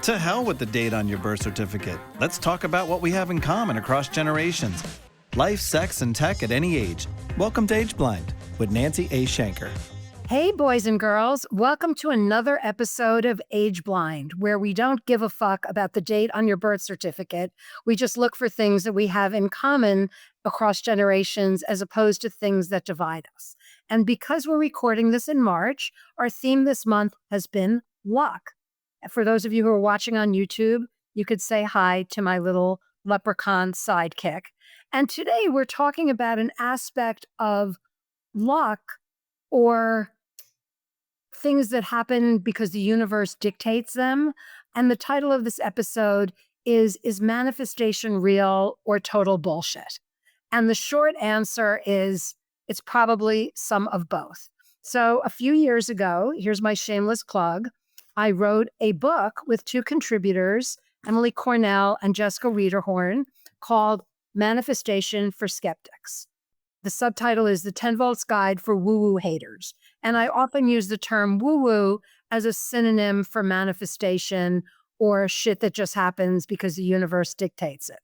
To hell with the date on your birth certificate. Let's talk about what we have in common across generations. Life, sex, and tech at any age. Welcome to Age Blind with Nancy Shenker. Hey, boys and girls. Welcome to another episode of Age Blind, where we don't give a fuck about the date on your birth certificate. We just look for things that we have in common across generations as opposed to things that divide us. And because we're recording this in March, our theme this month has been luck. For those of you who are watching on YouTube, you could say hi to my little leprechaun sidekick. And today we're talking about an aspect of luck or things that happen because the universe dictates them. And the title of this episode is manifestation real or total bullshit? And the short answer is it's probably some of both. So a few years ago, here's my shameless plug, I wrote a book with two contributors, Emily Cornell and Jessica Riederhorn, called Manifestation for Skeptics. The subtitle is The 10 Volts Guide for Woo-Woo Haters. And I often use the term woo-woo as a synonym for manifestation or shit that just happens because the universe dictates it.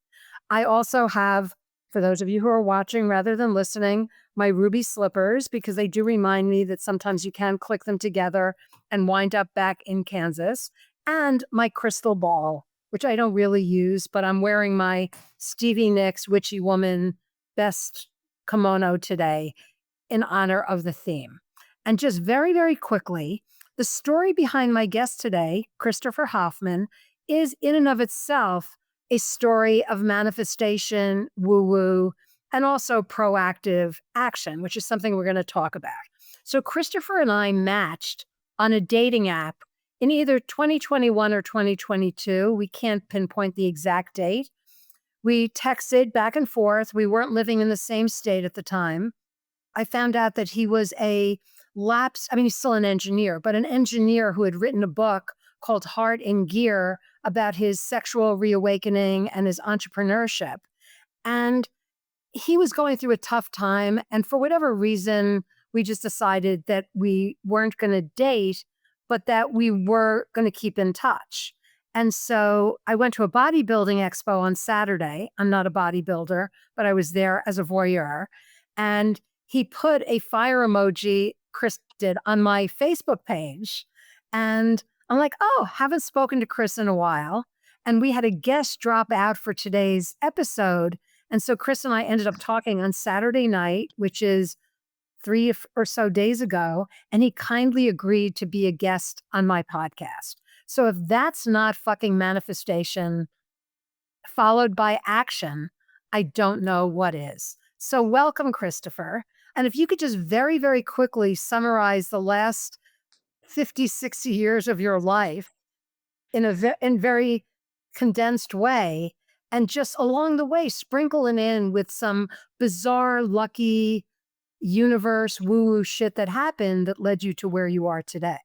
I also have, for those of you who are watching rather than listening, my ruby slippers, because they do remind me that sometimes you can click them together and wind up back in Kansas, and my crystal ball, which I don't really use, but I'm wearing my Stevie Nicks Witchy Woman best kimono today in honor of the theme. And just very, very quickly, the story behind my guest today, Christoper Hoffmann, is in and of itself a story of manifestation, woo-woo, and also proactive action, which is something we're going to talk about. So Christoper and I matched on a dating app in either 2021 or 2022. We can't pinpoint the exact date. We texted back and forth. We weren't living in the same state at the time. I found out that he was he's still an engineer, but an engineer who had written a book called Heart in Gear about his sexual reawakening and his entrepreneurship. And he was going through a tough time. And for whatever reason, we just decided that we weren't going to date, but that we were going to keep in touch. And so I went to a bodybuilding expo on Saturday. I'm not a bodybuilder, but I was there as a voyeur. And he put a fire emoji, Chris did, on my Facebook page. And I'm like, oh, haven't spoken to Chris in a while. And we had a guest drop out for today's episode. And so Chris and I ended up talking on Saturday night, which is 3 or so days ago. And he kindly agreed to be a guest on my podcast. So if that's not fucking manifestation followed by action, I don't know what is. So welcome, Christoper. And if you could just very, very quickly summarize the last 50, 60 years of your life in very condensed way, and just along the way, sprinkle it in with some bizarre, lucky universe woo-woo shit that happened that led you to where you are today.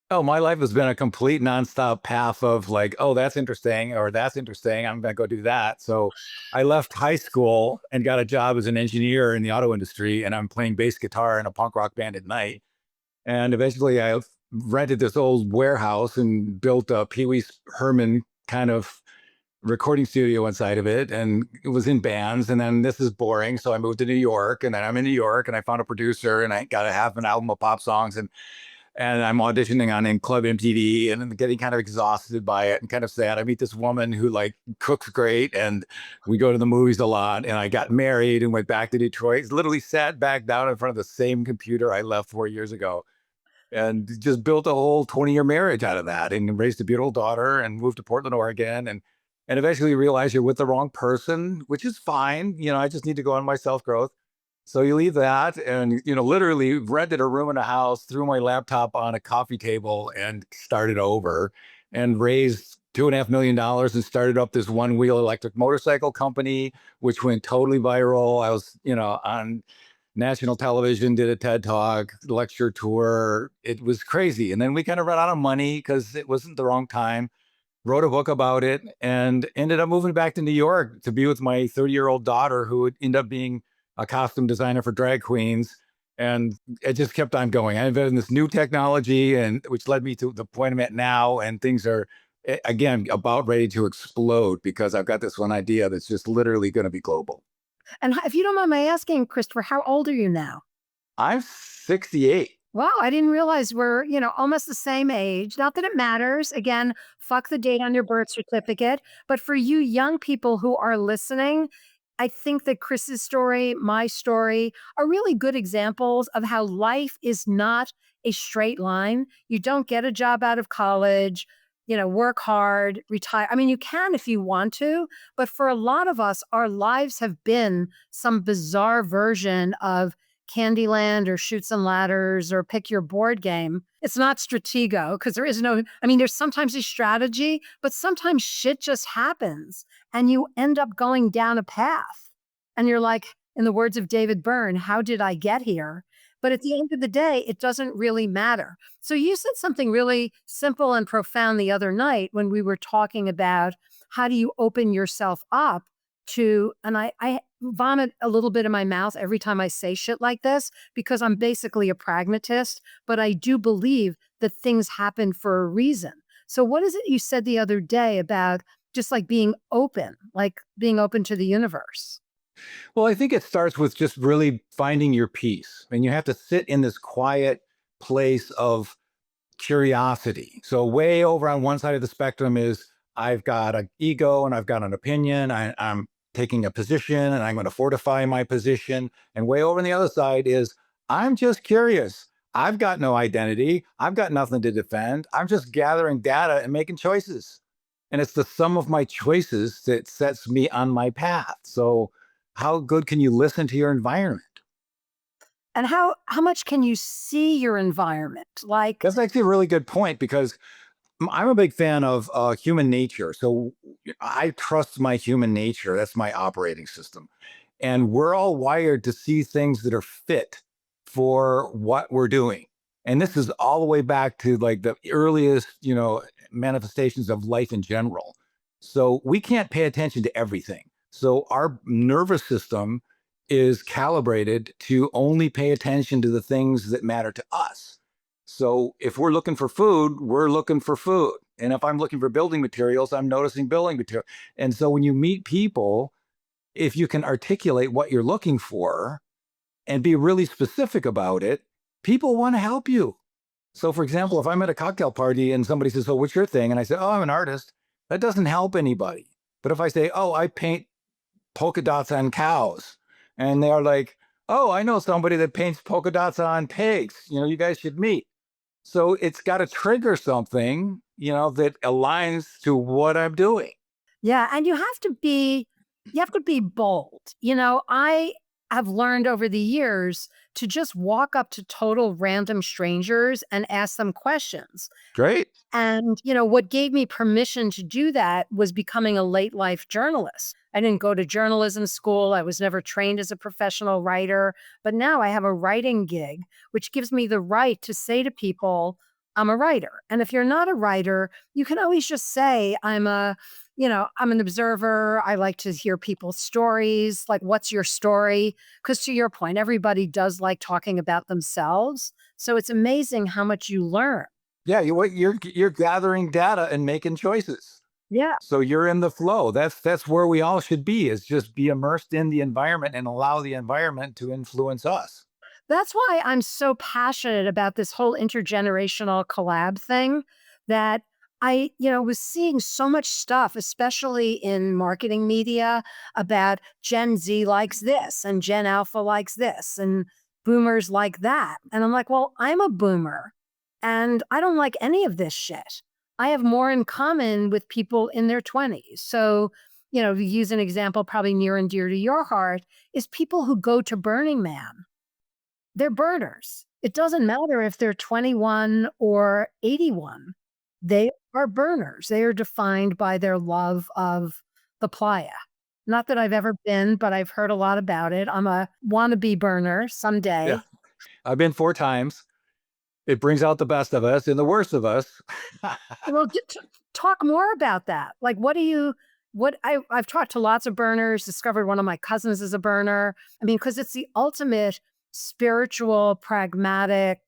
Oh, my life has been a complete nonstop path of like, oh, that's interesting, or that's interesting, I'm going to go do that. So I left high school and got a job as an engineer in the auto industry, and I'm playing bass guitar in a punk rock band at night. And eventually I rented this old warehouse and built a Pee Wee Herman kind of recording studio inside of it. And it was in bands. And then this is boring. So I moved to New York, and then I'm in New York, and I found a producer, and I got to have an album of pop songs. And I'm auditioning on in Club MTV and getting kind of exhausted by it and kind of sad. I meet this woman who like cooks great, and we go to the movies a lot. And I got married and went back to Detroit. Literally sat back down in front of the same computer I left 4 years ago, and just built a whole 20-year marriage out of that, and raised a beautiful daughter, and moved to Portland, Oregon, and eventually realize you're with the wrong person, which is fine. I just need to go on my self-growth. So you leave that and, literally rented a room in a house, threw my laptop on a coffee table and started over, and raised $2.5 million and started up this one-wheel electric motorcycle company, which went totally viral. I was, on national television, did a TED Talk, lecture tour. It was crazy. And then we kind of ran out of money because it wasn't the wrong time. Wrote a book about it and ended up moving back to New York to be with my 30-year-old daughter, who would end up being a costume designer for drag queens. And it just kept on going. I invented this new technology, and which led me to the point I'm at now. And things are again, about ready to explode because I've got this one idea that's just literally going to be global. And if you don't mind my asking, Christopher, how old are you now? I'm 68. Wow, I didn't realize we're, almost the same age. Not that it matters. Again, fuck the date on your birth certificate. But for you young people who are listening, I think that Chris's story, my story, are really good examples of how life is not a straight line. You don't get a job out of college, work hard, retire. I mean, you can if you want to, but for a lot of us, our lives have been some bizarre version of Candyland or Shoots and Ladders or pick your board game. It's not Stratego because there is no, I mean, there's sometimes a strategy, but sometimes shit just happens and you end up going down a path. And you're like, in the words of David Byrne, how did I get here? But at the end of the day, it doesn't really matter. So you said something really simple and profound the other night when we were talking about how do you open yourself up to, and I vomit a little bit in my mouth every time I say shit like this because I'm basically a pragmatist, but I do believe that things happen for a reason. So what is it you said the other day about just like being open to the universe? Well, I think it starts with just really finding your peace. And you have to sit in this quiet place of curiosity. So way over on one side of the spectrum is I've got an ego and I've got an opinion. I'm taking a position and I'm going to fortify my position. And way over on the other side is I'm just curious. I've got no identity. I've got nothing to defend. I'm just gathering data and making choices. And it's the sum of my choices that sets me on my path. So how good can you listen to your environment? And how much can you see your environment? Like, That's actually a really good point because I'm a big fan of human nature. So I trust my human nature. That's my operating system. And we're all wired to see things that are fit for what we're doing. And this is all the way back to like the earliest, manifestations of life in general. So we can't pay attention to everything. So our nervous system is calibrated to only pay attention to the things that matter to us. So if we're looking for food, we're looking for food. And if I'm looking for building materials, I'm noticing building material. And so when you meet people, if you can articulate what you're looking for and be really specific about it, people want to help you. So for example, if I'm at a cocktail party and somebody says, "Oh, what's your thing?" And I say, "Oh, I'm an artist," that doesn't help anybody. But if I say, "Oh, I paint polka dots on cows," and they're like, "Oh, I know somebody that paints polka dots on pigs. You guys should meet." So it's got to trigger something, that aligns to what I'm doing. yeah, and you have to be bold. I have learned over the years to just walk up to total random strangers and ask them questions. Great. And, what gave me permission to do that was becoming a late life journalist. I didn't go to journalism school. I was never trained as a professional writer, but now I have a writing gig, which gives me the right to say to people, I'm a writer. And if you're not a writer, you can always just say, I'm an observer. I like to hear people's stories. Like, what's your story? Because to your point, everybody does like talking about themselves. So it's amazing how much you learn. Yeah, you're gathering data and making choices. Yeah. So you're in the flow. That's where we all should be, is just be immersed in the environment and allow the environment to influence us. That's why I'm so passionate about this whole intergenerational collab thing that I, was seeing so much stuff, especially in marketing media, about Gen Z likes this and Gen Alpha likes this and boomers like that. And I'm like, well, I'm a boomer and I don't like any of this shit. I have more in common with people in their 20s. So, to use an example probably near and dear to your heart is people who go to Burning Man. They're burners. It doesn't matter if they're 21 or 81. They are burners. They are defined by their love of the playa. Not that I've ever been, but I've heard a lot about it. I'm a wannabe burner someday. Yeah. I've been 4 times. It brings out the best of us and the worst of us. Well, talk more about that. Like, I've talked to lots of burners, discovered one of my cousins is a burner. I mean, because it's the ultimate spiritual, pragmatic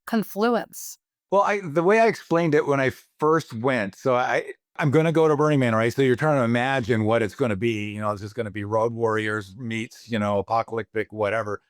confluence. Well, the way I explained it when I first went, so I'm going to go to Burning Man, right? So you're trying to imagine what it's going to be. It's just going to be Road Warriors meets, apocalyptic, whatever.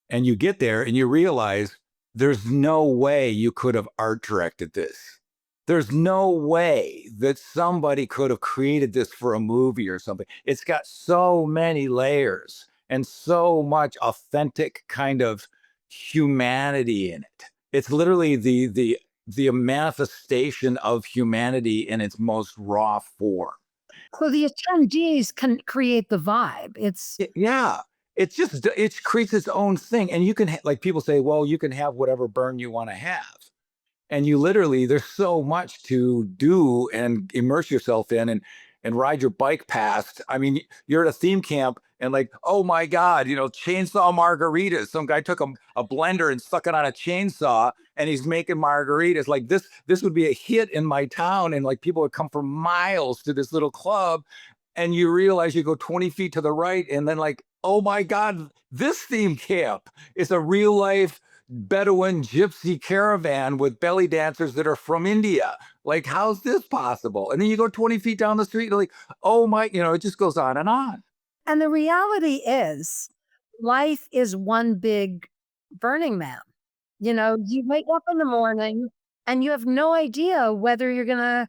And you get there and you realize there's no way you could have art directed this. There's no way that somebody could have created this for a movie or something. It's got so many layers and so much authentic kind of humanity in it. It's literally the manifestation of humanity in its most raw form. So the attendees can create the vibe. It's Yeah. It creates its own thing. And you can, like people say, well, you can have whatever burn you want to have. And you literally, there's so much to do and immerse yourself in and ride your bike past. I mean, you're at a theme camp and like, oh my God, chainsaw margaritas. Some guy took a blender and stuck it on a chainsaw and he's making margaritas. Like this would be a hit in my town. And like people would come for miles to this little club. And you realize you go 20 feet to the right and then like, oh my God, this theme camp is a real life Bedouin gypsy caravan with belly dancers that are from India. Like, how's this possible? And then you go 20 feet down the street, and like, oh my, it just goes on and on. and the reality is life is one big Burning Man. You wake up in the morning and you have no idea whether you're going to,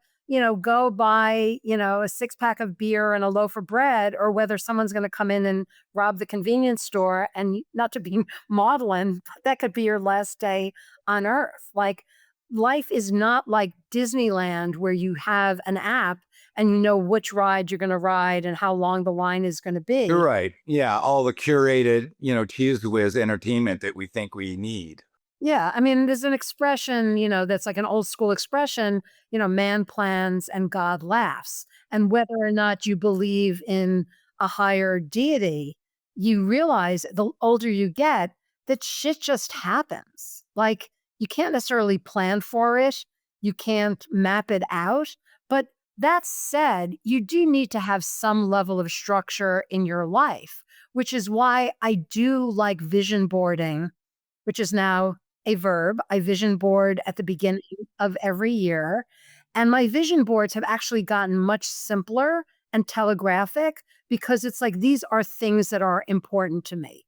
go buy, a 6-pack of beer and a loaf of bread, or whether someone's going to come in and rob the convenience store. And not to be maudlin, but that could be your last day on earth. Like, life is not like Disneyland where you have an app and you know which ride you're going to ride and how long the line is going to be. You're right. Yeah. All the curated, cheese whiz entertainment that we think we need. Yeah. I mean, there's an expression, that's like an old school expression, man plans and God laughs. And whether or not you believe in a higher deity, you realize the older you get that shit just happens. Like, you can't necessarily plan for it, you can't map it out. But that said, you do need to have some level of structure in your life, which is why I do like vision boarding, which is now a verb. I vision board at the beginning of every year. And my vision boards have actually gotten much simpler and telegraphic because it's like these are things that are important to me.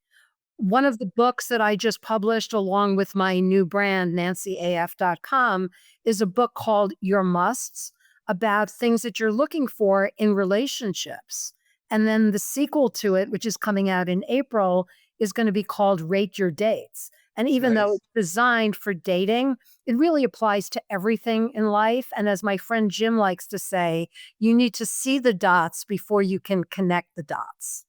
One of the books that I just published along with my new brand, nancyaf.com, is a book called Your Musts, about things that you're looking for in relationships. And then the sequel to it, which is coming out in April, is going to be called Rate Your Dates. And even though Nice. it's designed for dating, it really applies to everything in life. And as my friend Jim likes to say, you need to see the dots before you can connect the dots.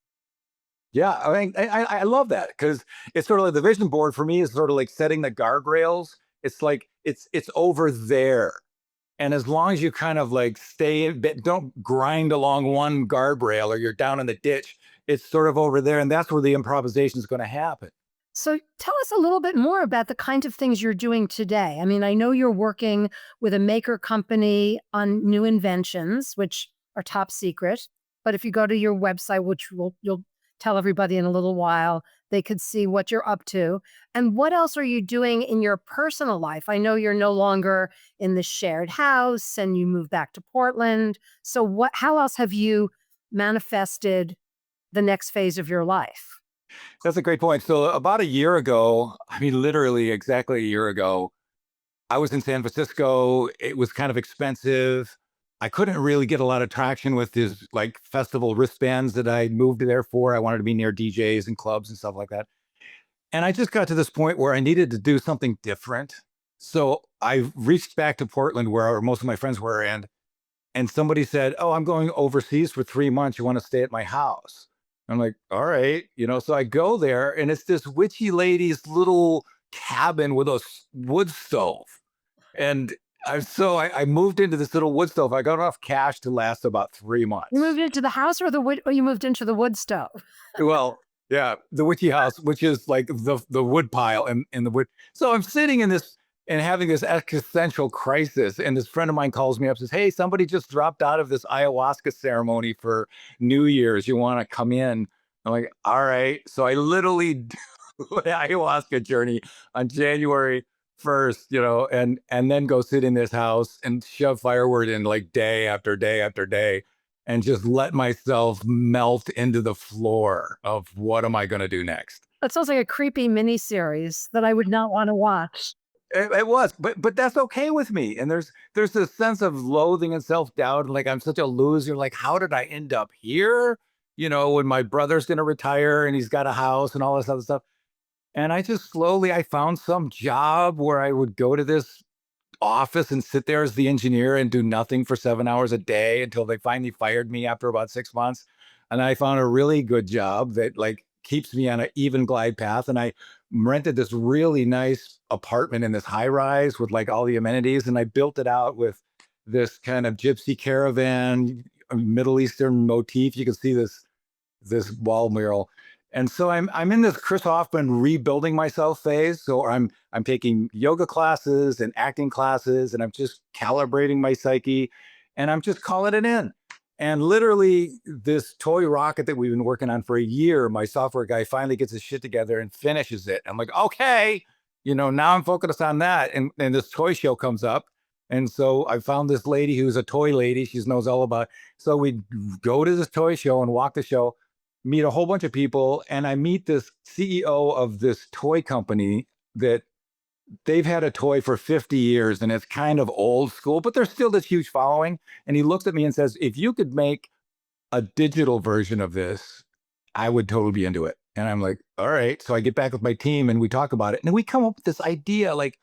Yeah, I mean, I love that because it's sort of like the vision board for me is sort of like setting the guardrails. It's like it's over there, and as long as you kind of like stay, don't grind along one guardrail or you're down in the ditch. It's sort of over there, and that's where the improvisation is going to happen. So tell us a little bit more about the kinds of things you're doing today. I mean, I know you're working with a maker company on new inventions, which are top secret. But if you go to your website, which you'll tell everybody in a little while, they could see what you're up to. And what else are you doing in your personal life? I know you're no longer in the shared house and you moved back to Portland. So how else have you manifested the next phase of your life? That's a great point. So about a year ago, I mean, literally exactly a year ago, I was in San Francisco. It was kind of expensive. I couldn't really get a lot of traction with these like festival wristbands that I moved there for. I wanted to be near DJs and clubs and stuff like that. And I just got to this point where I needed to do something different. So I reached back to Portland where most of my friends were, and somebody said, "Oh, I'm going overseas for 3 months. You want to stay at my house?" I'm like, "All right." So I go there and it's this witchy lady's little cabin with a wood stove. And I moved into this little wood stove. I got enough cash to last about 3 months. You moved into the house or the wood, or you moved into the wood stove? Well, yeah, the witchy house, which is like the wood pile and the wood. So I'm sitting in this and having this existential crisis. And this friend of mine calls me up and says, "Hey, somebody just dropped out of this ayahuasca ceremony for New Year's. You want to come in?" I'm like, "All right." So I literally do an ayahuasca journey on January first, and then go sit in this house and shove firewood in like day after day after day and just let myself melt into the floor of what am I going to do next? That sounds like a creepy miniseries that I would not want to watch. It was, but that's okay with me. And there's this sense of loathing and self-doubt, like I'm such a loser. Like, how did I end up here? When my brother's gonna retire and he's got a house and all this other stuff. And I found some job where I would go to this office and sit there as the engineer and do nothing for 7 hours a day until they finally fired me after about 6 months. And I found a really good job that like keeps me on an even glide path. And I rented this really nice apartment in this high rise with like all the amenities. And I built it out with this kind of gypsy caravan, Middle Eastern motif. You can see this wall mural. And so I'm in this Chris Hoffmann rebuilding myself phase. So I'm taking yoga classes and acting classes, and I'm just calibrating my psyche, and I'm just calling it in. And literally, this toy rocket that we've been working on for a year, my software guy finally gets his shit together and finishes it. I'm like, okay, now I'm focused on that. And this toy show comes up. And so I found this lady who's a toy lady. She knows all about it. So we go to this toy show and walk the show, meet a whole bunch of people, and I meet this CEO of this toy company that they've had a toy for 50 years and it's kind of old school, but there's still this huge following. And he looks at me and says, if you could make a digital version of this, I would totally be into it. And I'm like, all right. So I get back with my team and we talk about it. And we come up with this idea like,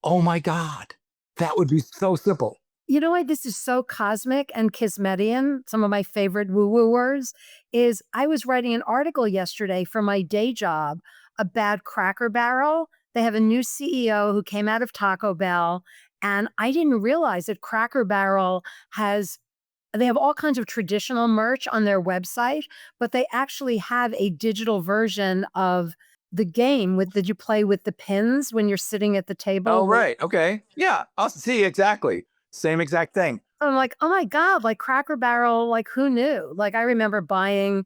oh my God, that would be so simple. You know why this is so cosmic and Kismetian? Some of my favorite woo-woo words is I was writing an article yesterday for my day job about Cracker Barrel. They have a new CEO who came out of Taco Bell, and I didn't realize that Cracker Barrel they have all kinds of traditional merch on their website, but they actually have a digital version of the game that you play with the pins when you're sitting at the table. Oh, right. Okay. Yeah. I'll see. Exactly. Same exact thing. I'm like, oh my God, like Cracker Barrel, like who knew? Like I remember buying,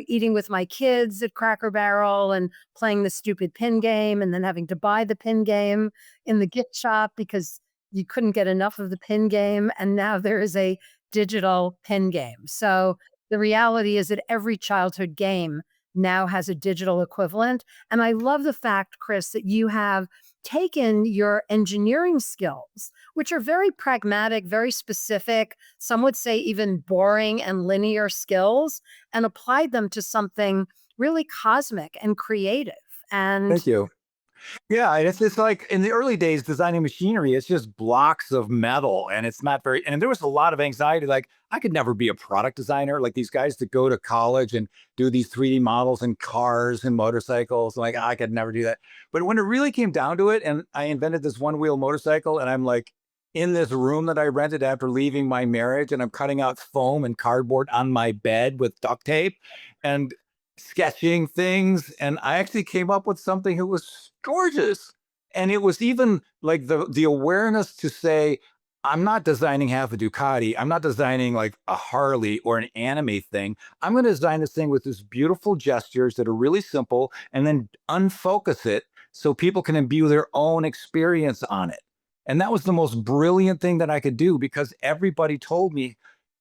eating with my kids at Cracker Barrel and playing the stupid pin game and then having to buy the pin game in the gift shop because you couldn't get enough of the pin game. And now there is a digital pin game. So the reality is that every childhood game now has a digital equivalent. And I love the fact, Chris, that you have taken your engineering skills, which are very pragmatic, very specific, some would say even boring and linear skills, and applied them to something really cosmic and creative. And Thank you. Yeah, it's like in the early days designing machinery, it's just blocks of metal and it's not very, and there was a lot of anxiety. Like I could never be a product designer, like these guys that go to college and do these 3D models and cars and motorcycles. Like I could never do that. But when it really came down to it, and I invented this one wheel motorcycle, and I'm like in this room that I rented after leaving my marriage, and I'm cutting out foam and cardboard on my bed with duct tape and sketching things, and I actually came up with something that was gorgeous. And it was even like the awareness to say, I'm not designing half a Ducati. I'm not designing like a Harley or an anime thing. I'm going to design this thing with these beautiful gestures that are really simple and then unfocus it so people can imbue their own experience on it. And that was the most brilliant thing that I could do because everybody told me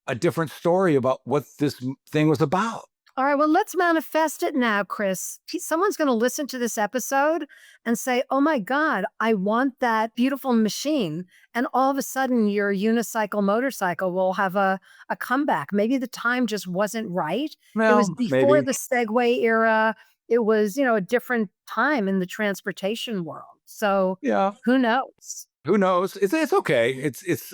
a different story about what this thing was about. all right, well, let's manifest it now, Chris. Someone's going to listen to this episode and say, oh my God, I want that beautiful machine. And all of a sudden, your unicycle motorcycle will have a comeback. Maybe the time just wasn't right. It was Well, before maybe. the Segway era. It was, a different time in the transportation world. So Yeah. who knows? Who knows? It's okay.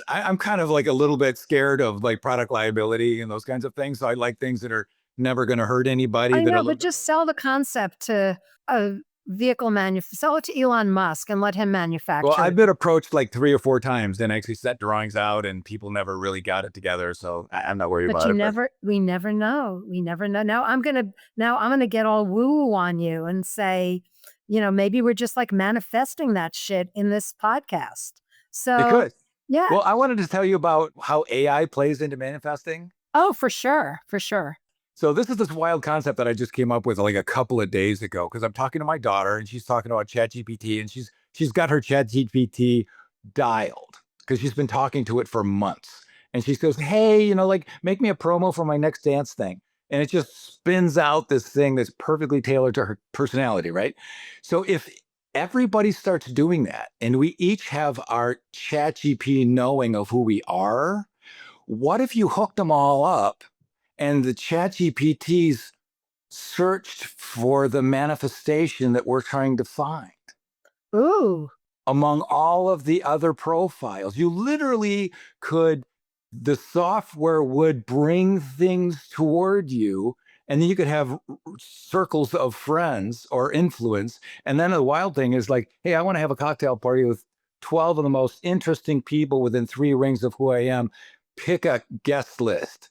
I'm kind of like a little bit scared of like product liability and those kinds of things. So I like things that are never going to hurt anybody. I That are a know, little but bit. just sell the concept to a vehicle sell it to Elon Musk and let him Well, manufacture I've it. been approached like 3 or 4 times and actually set drawings out, and people never really got it together. So I'm not worried But about it. But we never know. We never know. Now I'm gonna get all woo on you and say, maybe we're just like manifesting that shit in this podcast. it So could. yeah. Well, I wanted to tell you about how AI plays into manifesting. Oh, for sure. For sure. So this is this wild concept that I just came up with like a couple of days ago because I'm talking to my daughter and she's talking about ChatGPT, and she's got her ChatGPT dialed because she's been talking to it for months. And she goes, hey, like make me a promo for my next dance thing. And it just spins out this thing that's perfectly tailored to her personality, right? So if everybody starts doing that and we each have our ChatGPT knowing of who we are, what if you hooked them all up and the ChatGPTs searched for the manifestation that we're trying to find Ooh. among all of the other profiles? You literally could, the software would bring things toward you, and then you could have circles of friends or influence. And then the wild thing is like, hey, I want to have a cocktail party with 12 of the most interesting people within 3 rings of who I am. Pick a guest list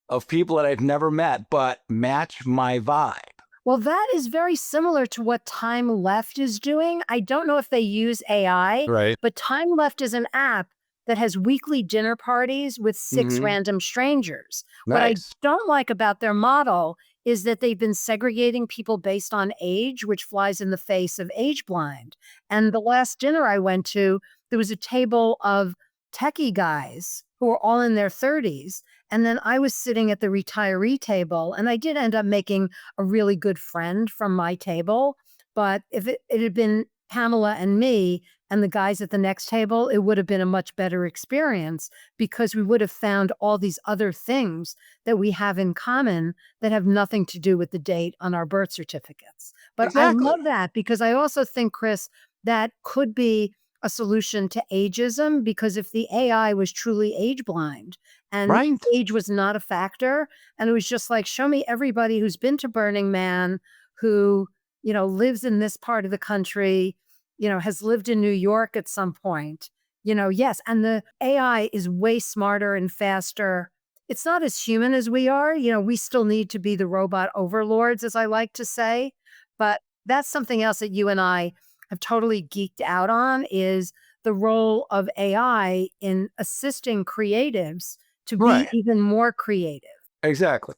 of people that I've never met, but match my vibe. Well, that is very similar to what Time Left is doing. I don't know if they use AI, Right. but Time Left is an app that has weekly dinner parties with 6 random strangers. What I Nice. don't like about their model is that they've been segregating people based on age, which flies in the face of age blind. And the last dinner I went to, there was a table of techie guys who were all in their 30s. And then I was sitting at the retiree table, and I did end up making a really good friend from my table. But if it had been Pamela and me and the guys at the next table, it would have been a much better experience because we would have found all these other things that we have in common that have nothing to do with the date on our birth certificates. But Exactly. I love that because I also think, Chris, that could be a solution to ageism, because if the AI was truly age blind and Right. age was not a factor, and it was just like, show me everybody who's been to Burning Man, who, lives in this part of the country, has lived in New York at some point, yes. And the AI is way smarter and faster. It's not as human as we are. We still need to be the robot overlords, as I like to say. But that's something else that you and I have totally geeked out on, is the role of AI in assisting creatives to be Right. even more creative. Exactly.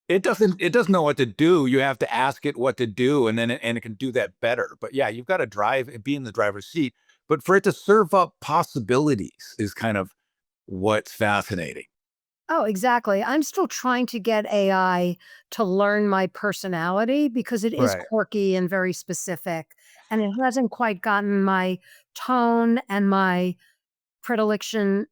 It doesn't know what to do. You have to ask it what to do, and then it can do that better. But yeah, you've got to be in the driver's seat. But for it to serve up possibilities is kind of what's fascinating. Oh, exactly. I'm still trying to get AI to learn my personality because it is Right. quirky and very specific. And it hasn't quite gotten my tone and my predilection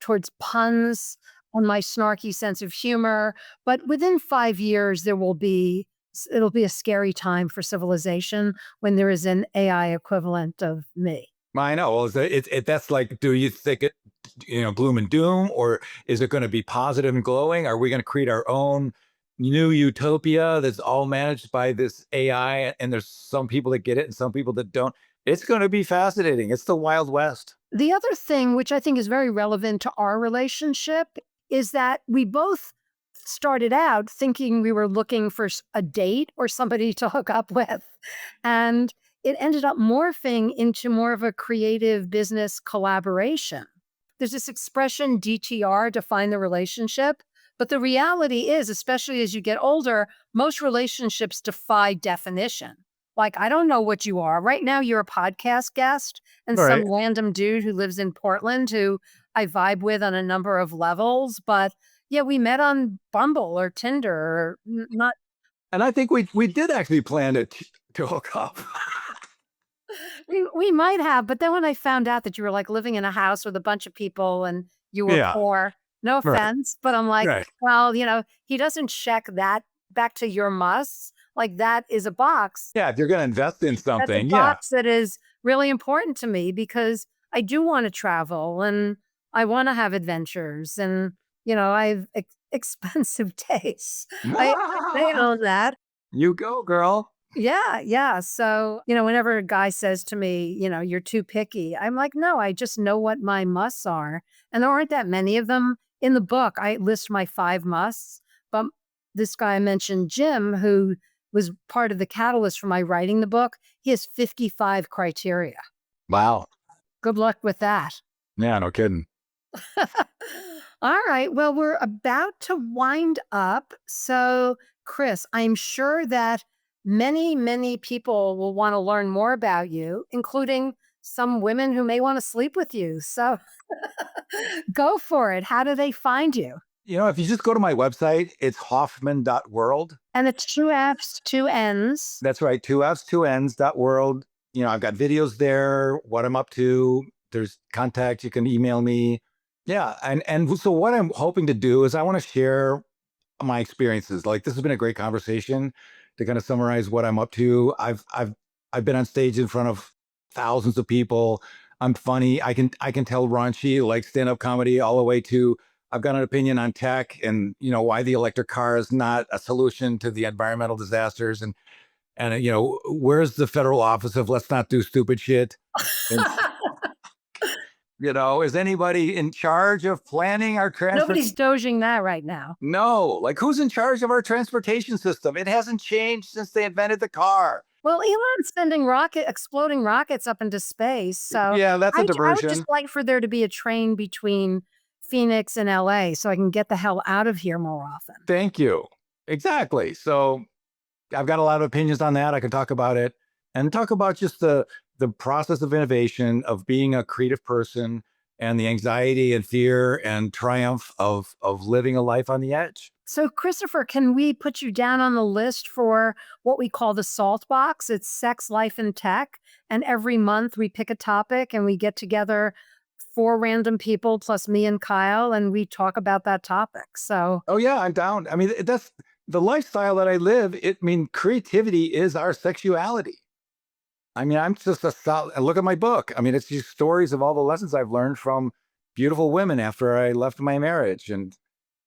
towards puns and my snarky sense of humor. But within 5 years, it'll be a scary time for civilization when there is an AI equivalent of me. I know. Well, that's like, do you think it, gloom and doom, or is it going to be positive and glowing? Are we going to create our own new utopia that's all managed by this AI? And there's some people that get it and some people that don't. It's going to be fascinating. It's the Wild West. The other thing, which I think is very relevant to our relationship, is that we both started out thinking we were looking for a date or somebody to hook up with. And it ended up morphing into more of a creative business collaboration. There's this expression DTR, define the relationship. But the reality is, especially as you get older, most relationships defy definition. Like, I don't know what you are. Right now, you're a podcast guest and Right. some random dude who lives in Portland who I vibe with on a number of levels. But yeah, we met on Bumble or Tinder or not. And I think we did actually plan to hook up. We might have. But then when I found out that you were like living in a house with a bunch of people and you were Yeah. poor, no Right. offense, but I'm like, Right. well, he doesn't check that back to your musts. Like, that is a box. Yeah. If you're going to invest in That's a something, yeah. box that is really important to me because I do want to travel and I want to have adventures and, I have expensive tastes. I own that. You go, girl. Yeah, yeah. So, whenever a guy says to me, you're too picky, I'm like, no, I just know what my musts are. And there aren't that many of them. In the book, I list my 5 musts. But this guy I mentioned, Jim, who was part of the catalyst for my writing the book, he has 55 criteria. Wow. Good luck with that. Yeah, no kidding. All right. Well, we're about to wind up. So, Chris, I'm sure that Many, many people will want to learn more about you, including some women who may want to sleep with you. So go for it. How do they find you? If you just go to my website, it's hoffman.world. And it's two F's, two N's. That's right. 2Fs, 2Ns.world. I've got videos there, what I'm up to. There's contact. You can email me. Yeah. And so what I'm hoping to do is I want to share my experiences. Like, this has been a great conversation to kind of summarize what I'm up to. I've been on stage in front of thousands of people. I'm funny. I can tell raunchy, like stand-up comedy, all the way to I've got an opinion on tech and why the electric car is not a solution to the environmental disasters, and where's the federal office of let's not do stupid shit. And, is anybody in charge of planning our transport? Nobody's doging that right now. No, like, who's in charge of our transportation system? It hasn't changed since they invented the car. Well, Elon's sending exploding rockets up into space. So yeah, that's a I diversion. would just like for there to be a train between Phoenix and LA so I can get the hell out of here more often. Thank you. Exactly. So I've got a lot of opinions on that. I can talk about it and talk about just the process of innovation, of being a creative person, and the anxiety and fear and triumph of living a life on the edge. So, Christoper, can we put you down on the list for what we call the SALT box? It's sex, life, and tech. And every month we pick a topic and we get together 4 random people plus me and Kyle, and we talk about that topic. So, oh yeah, I'm down. I mean, that's the lifestyle that I live. Creativity is our sexuality. I mean, I'm just look at my book. I mean, it's just stories of all the lessons I've learned from beautiful women after I left my marriage. And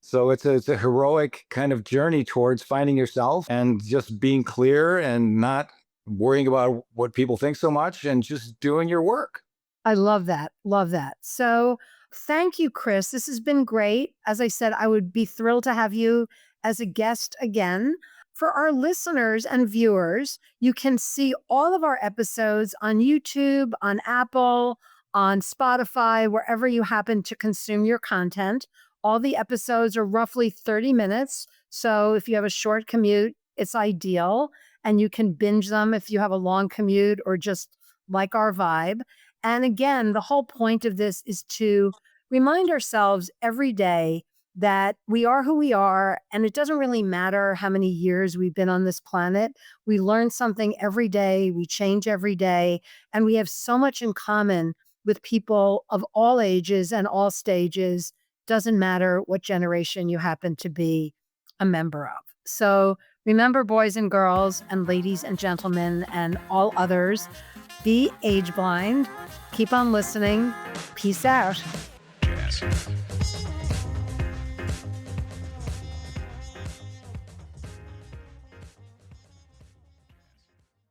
so it's a heroic kind of journey towards finding yourself and just being clear and not worrying about what people think so much and just doing your work. I love that. Love that. So thank you, Chris. This has been great. As I said, I would be thrilled to have you as a guest again. For our listeners and viewers, you can see all of our episodes on YouTube, on Apple, on Spotify, wherever you happen to consume your content. All the episodes are roughly 30 minutes. So if you have a short commute, it's ideal. And you can binge them if you have a long commute or just like our vibe. And again, the whole point of this is to remind ourselves every day that we are who we are, and it doesn't really matter how many years we've been on this planet. We learn something every day, we change every day, and we have so much in common with people of all ages and all stages. Doesn't matter what generation you happen to be a member of. So remember, boys and girls and ladies and gentlemen and all others, be age blind. Keep on listening. Peace out. Yes.